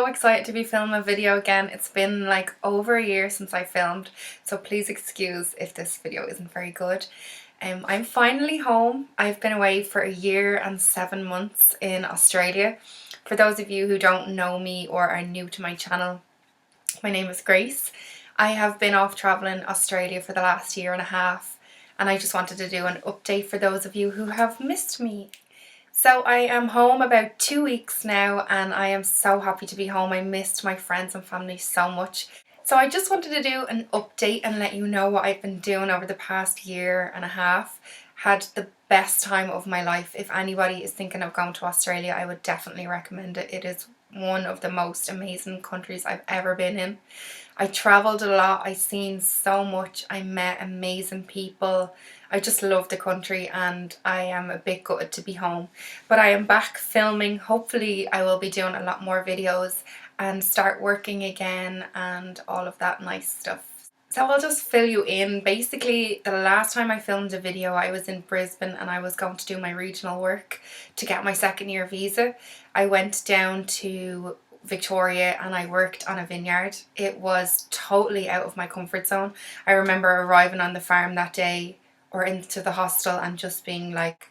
so excited to be filming a video again. It's been like over a year since I filmed, so please excuse if this video isn't very good. I'm finally home. I've been away for a year and 7 months in Australia. For those of you who don't know me or are new to my channel, my name is Grace. I have been off travelling Australia for the last year and a half, and I just wanted to do an update for those of you who have missed me. So I am home about 2 weeks now, and I am so happy to be home. I missed my friends and family so much. So I just wanted to do an update and let you know what I've been doing over the past year and a half. Had the best time of my life. If anybody is thinking of going to Australia, I would definitely recommend it. It is one of the most amazing countries I've ever been in. I travelled a lot, I seen so much, I met amazing people. I just love the country, and I am a bit gutted to be home. But I am back filming. Hopefully I will be doing a lot more videos and start working again and all of that nice stuff. So I'll just fill you in. Basically, the last time I filmed a video I was in Brisbane and I was going to do my regional work to get my second year visa. I went down to Victoria and I worked on a vineyard. It was totally out of my comfort zone. I remember arriving on the farm that day or into the hostel and just being like,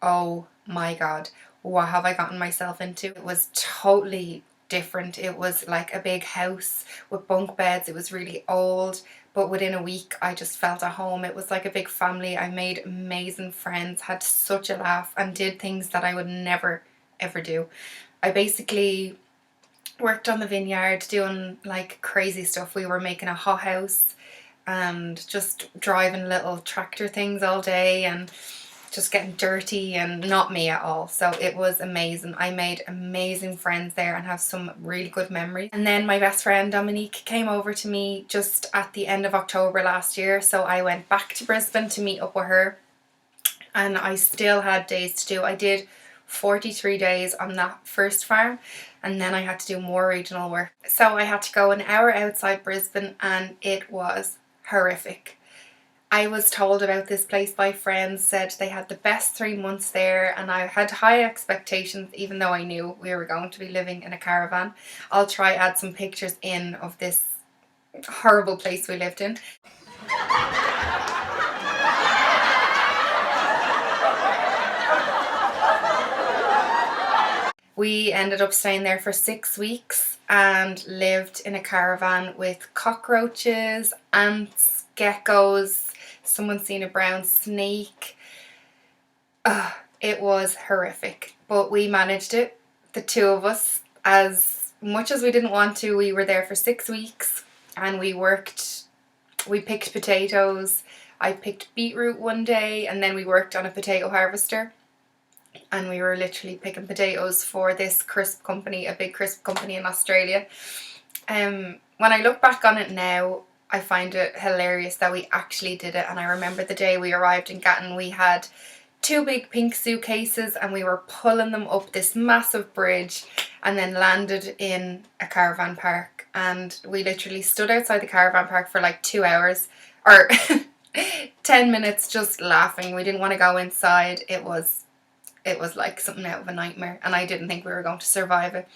oh my god, what have I gotten myself into? It was totally different. It was like a big house with bunk beds. It was really old, but within a week I just felt at home. It was like a big family. I made amazing friends, had such a laugh, and did things that I would never ever do. I basically worked on the vineyard doing like crazy stuff. We were making a hothouse and just driving little tractor things all day and just getting dirty, and not me at all. So it was amazing. I made amazing friends there and have some really good memories. And then my best friend Dominique came over to me just at the end of October last year, so I went back to Brisbane to meet up with her, and I still had days to do. I did 43 days on that first farm, and then I had to do more regional work. So I had to go an hour outside Brisbane, and it was horrific. I was told about this place by friends, said they had the best 3 months there, and I had high expectations even though I knew we were going to be living in a caravan. I'll try add some pictures in of this horrible place we lived in. We ended up staying there for 6 weeks and lived in a caravan with cockroaches, ants, geckos. Someone seen a brown snake. It was horrific, but we managed it, the two of us. As much as we didn't want to, we were there for 6 weeks and we worked. We picked potatoes. I picked beetroot one day, and then we worked on a potato harvester, and we were literally picking potatoes for this crisp company, a big crisp company in Australia. When I look back on it now, I find it hilarious that we actually did it. And I remember the day we arrived in Gatton, we had 2 big pink suitcases and we were pulling them up this massive bridge and then landed in a caravan park. And we literally stood outside the caravan park for like 2 hours or 10 minutes just laughing. We didn't want to go inside. It was like something out of a nightmare, and I didn't think we were going to survive it.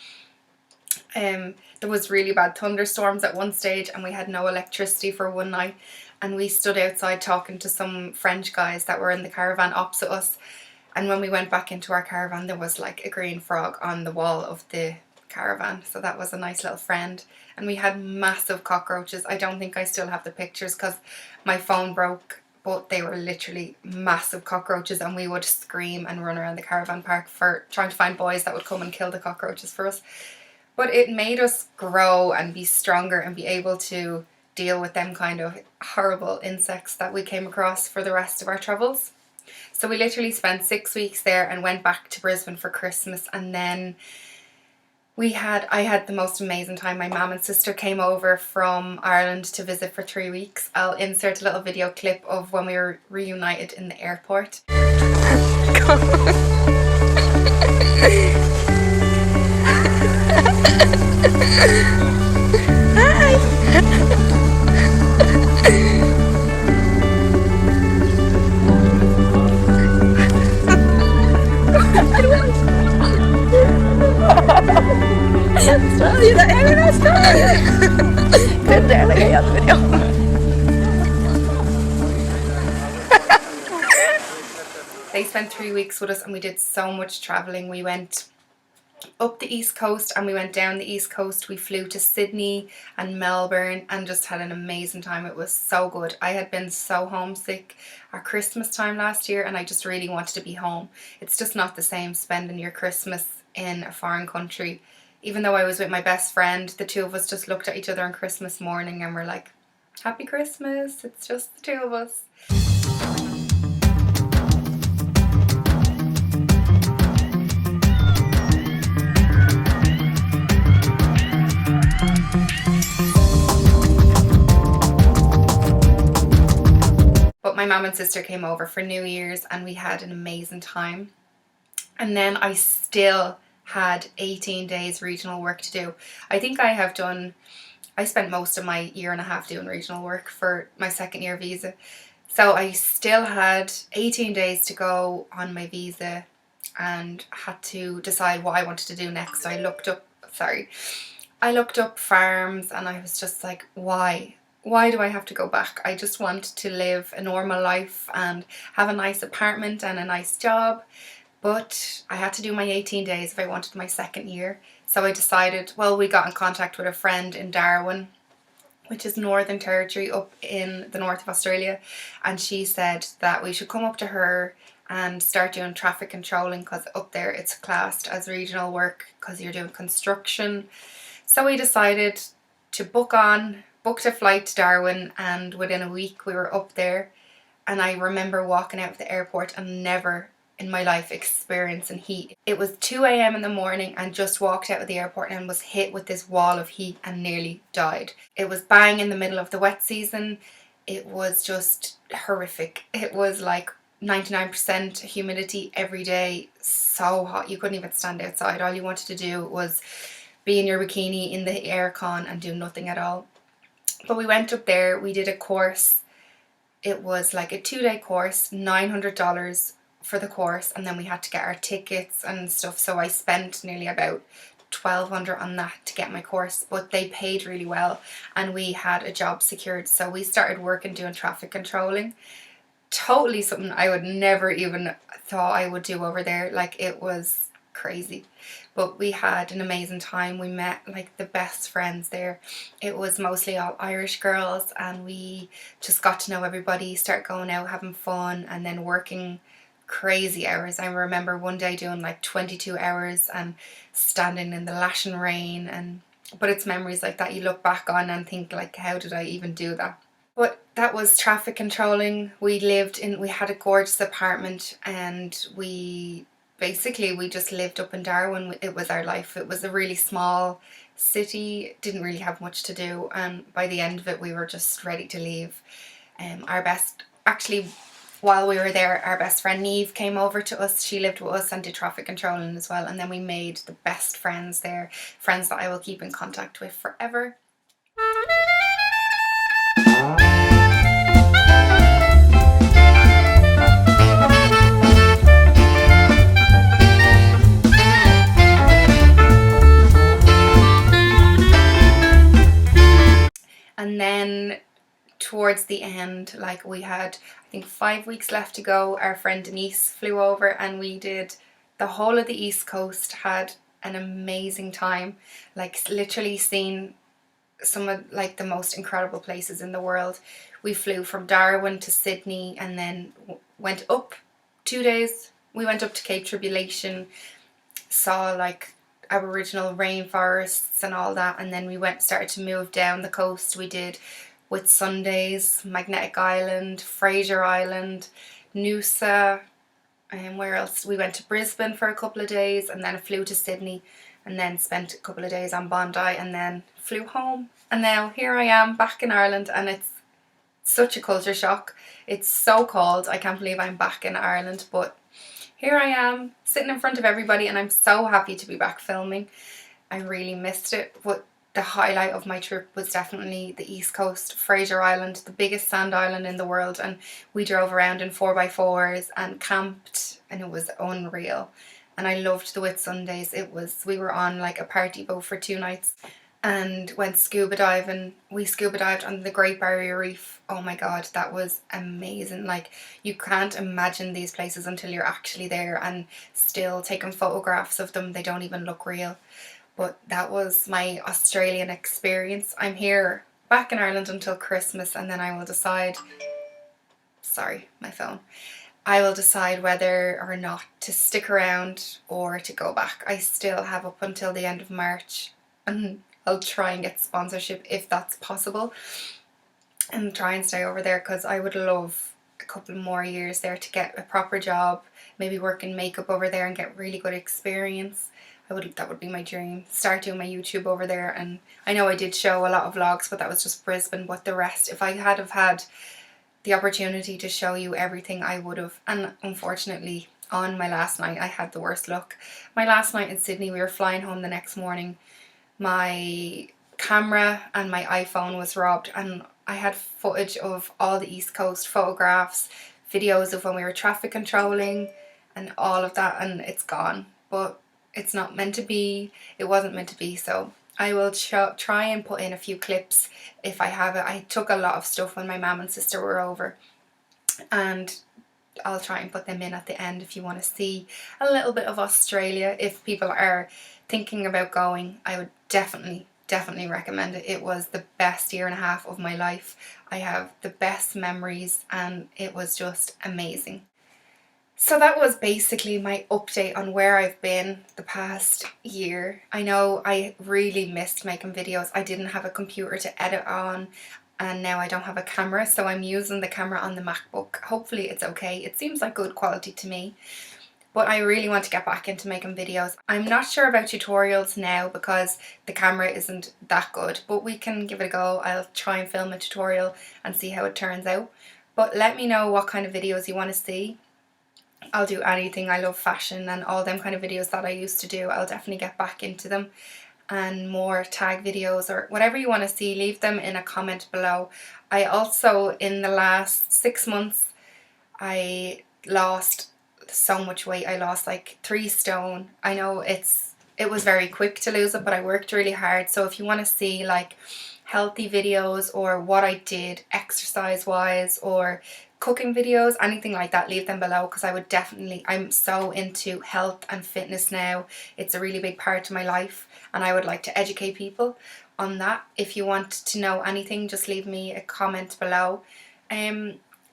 There was really bad thunderstorms at one stage and we had no electricity for one night, and we stood outside talking to some French guys that were in the caravan opposite us, and when we went back into our caravan there was like a green frog on the wall of the caravan, so that was a nice little friend. And we had massive cockroaches. I don't think I still have the pictures because my phone broke, but they were literally massive cockroaches, and we would scream and run around the caravan park for trying to find boys that would come and kill the cockroaches for us. But it made us grow and be stronger and be able to deal with them kind of horrible insects that we came across for the rest of our travels. So we literally spent 6 weeks there and went back to Brisbane for Christmas, and then I had the most amazing time. My mum and sister came over from Ireland to visit for 3 weeks. I'll insert a little video clip of when we were reunited in the airport. Hi! Australia, I'm in Australia. Good there, like I got the video. They spent 3 weeks with us and we did so much travelling. We went up the east coast and we went down the east coast. We flew to Sydney and Melbourne and just had an amazing time. It was so good. I had been so homesick at Christmas time last year and I just really wanted to be home. It's just not the same spending your Christmas in a foreign country. Even though I was with my best friend, the two of us just looked at each other on Christmas morning and we're like, Happy Christmas, it's just the two of us. But my mum and sister came over for New Year's and we had an amazing time. And then I still had 18 days regional work to do. I think I spent most of my year and a half doing regional work for my second year visa. So I still had 18 days to go on my visa and had to decide what I wanted to do next. I looked up farms and I was just like, why? Why do I have to go back? I just want to live a normal life and have a nice apartment and a nice job. But I had to do my 18 days if I wanted my second year. So I decided, well, we got in contact with a friend in Darwin, which is Northern Territory up in the north of Australia. And she said that we should come up to her and start doing traffic controlling because up there it's classed as regional work because you're doing construction. So we decided to booked a flight to Darwin, and within a week we were up there. And I remember walking out of the airport and never in my life experiencing heat. It was 2 a.m. in the morning and just walked out of the airport and was hit with this wall of heat and nearly died. It was bang in the middle of the wet season. It was just horrific. It was like 99% humidity every day, so hot you couldn't even stand outside. All you wanted to do was be in your bikini in the aircon and do nothing at all. But we went up there, we did a course. It was like a 2-day course, $900 for the course, and then we had to get our tickets and stuff. So I spent nearly about $1,200 on that to get my course, but they paid really well and we had a job secured. So we started working doing traffic controlling. Totally something I would never even thought I would do over there. Like, it was crazy. But we had an amazing time. We met like the best friends there. It was mostly all Irish girls and we just got to know everybody, start going out, having fun, and then working crazy hours. I remember one day doing like 22 hours and standing in the lashing rain, but it's memories like that you look back on and think like, how did I even do that? But that was traffic controlling. We had a gorgeous apartment and we just lived up in Darwin. It was our life. It was a really small city, didn't really have much to do, and by the end of it we were just ready to leave. While we were there, our best friend Neve came over to us. She lived with us and did traffic controlling as well, and then we made the best friends there, friends that I will keep in contact with forever. And then towards the end, like we had, I think 5 weeks left to go, our friend Denise flew over and we did the whole of the East Coast, had an amazing time, like literally seen some of like the most incredible places in the world. We flew from Darwin to Sydney and then went up 2 days. We went up to Cape Tribulation, saw like Aboriginal rainforests and all that, and then we started to move down the coast. We did Whitsundays, Magnetic Island, Fraser Island, Noosa, and where else? We went to Brisbane for a couple of days and then flew to Sydney and then spent a couple of days on Bondi and then flew home. And now here I am back in Ireland and it's such a culture shock. It's so cold. I can't believe I'm back in Ireland, but here I am sitting in front of everybody and I'm so happy to be back filming. I really missed it, but the highlight of my trip was definitely the East Coast, Fraser Island, the biggest sand island in the world, and we drove around in 4x4s and camped and it was unreal. and I loved the Whitsundays. We were on like a party boat for 2 nights and went scuba diving. We scuba dived on the Great Barrier Reef. Oh my god, that was amazing. Like, you can't imagine these places until you're actually there and still taking photographs of them. They don't even look real. But that was my Australian experience. I'm here back in Ireland until Christmas, and then I will decide, sorry, my phone. I will decide whether or not to stick around or to go back. I still have up until the end of March, and I'll try and get sponsorship if that's possible and try and stay over there, because I would love a couple more years there to get a proper job, maybe work in makeup over there and get really good experience. That would be my dream. Start doing my YouTube over there. And I know I did show a lot of vlogs, but that was just Brisbane. But the rest, if I had have had the opportunity to show you everything, I would have. And unfortunately, on my last night, I had the worst luck. My last night in Sydney, we were flying home the next morning. My camera and my iPhone was robbed, and I had footage of all the East Coast, photographs, videos of when we were traffic controlling and all of that, and it's gone. But it's not meant to be. It wasn't meant to be. So I will try and put in a few clips if I have it. I took a lot of stuff when my mum and sister were over, and I'll try and put them in at the end if you want to see a little bit of Australia. If people are thinking about going, I would definitely recommend it. It was the best year and a half of my life. I have the best memories, and it was just amazing. So that was basically my update on where I've been the past year. I know I really missed making videos. I didn't have a computer to edit on, and now I don't have a camera, so I'm using the camera on the MacBook. Hopefully it's okay. It seems like good quality to me. But I really want to get back into making videos. I'm not sure about tutorials now because the camera isn't that good, but we can give it a go. I'll try and film a tutorial and see how it turns out. But let me know what kind of videos you want to see. I'll do anything. I love fashion and all them kind of videos that I used to do. I'll definitely get back into them, and more tag videos or whatever you want to see, leave them in a comment below. I also, in the last 6 months, I lost so much weight. I lost like 3 stone. I know it was very quick to lose it, but I worked really hard. So if you want to see like healthy videos or what I did exercise wise or cooking videos, anything like that, leave them below, because I'm so into health and fitness now. It's a really big part of my life, and I would like to educate people on that. If you want to know anything, just leave me a comment below.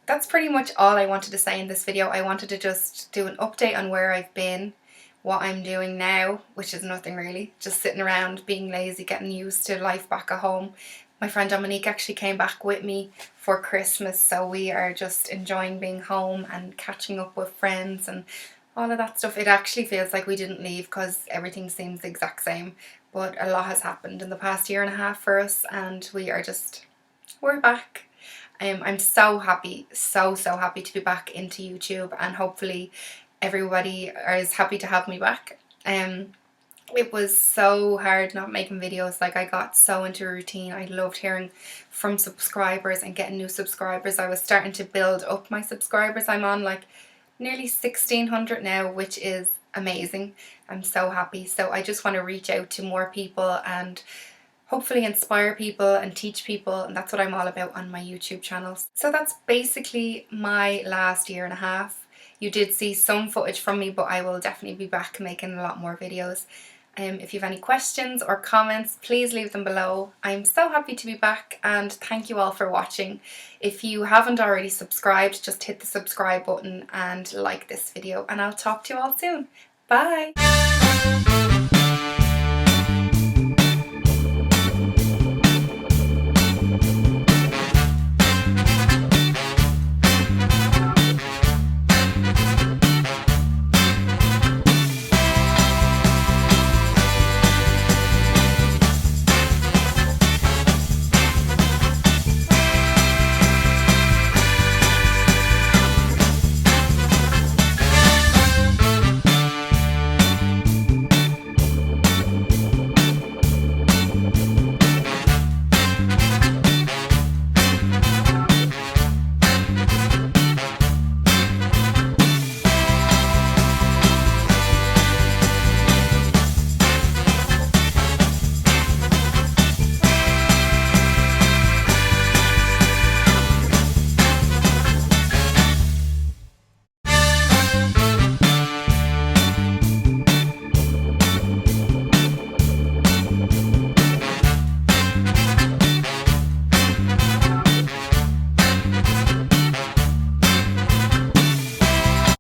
That's pretty much all I wanted to say in this video. I wanted to just do an update on where I've been, what I'm doing now, which is nothing really, just sitting around being lazy, getting used to life back at home. My friend Dominique actually came back with me for Christmas, so we are just enjoying being home and catching up with friends and all of that stuff. It actually feels like we didn't leave because everything seems the exact same, but a lot has happened in the past year and a half for us, and we're back. I'm so happy, so happy to be back into YouTube, and hopefully everybody is happy to have me back. It was so hard not making videos. Like, I got so into a routine. I loved hearing from subscribers and getting new subscribers. I was starting to build up my subscribers. I'm on like nearly 1,600 now, which is amazing. I'm so happy. So I just want to reach out to more people and hopefully inspire people and teach people, and that's what I'm all about on my YouTube channel. So that's basically my last year and a half. You did see some footage from me, but I will definitely be back making a lot more videos. If you have any questions or comments, please leave them below. I'm so happy to be back, and thank you all for watching. If you haven't already subscribed, just hit the subscribe button and like this video, and I'll talk to you all soon. Bye!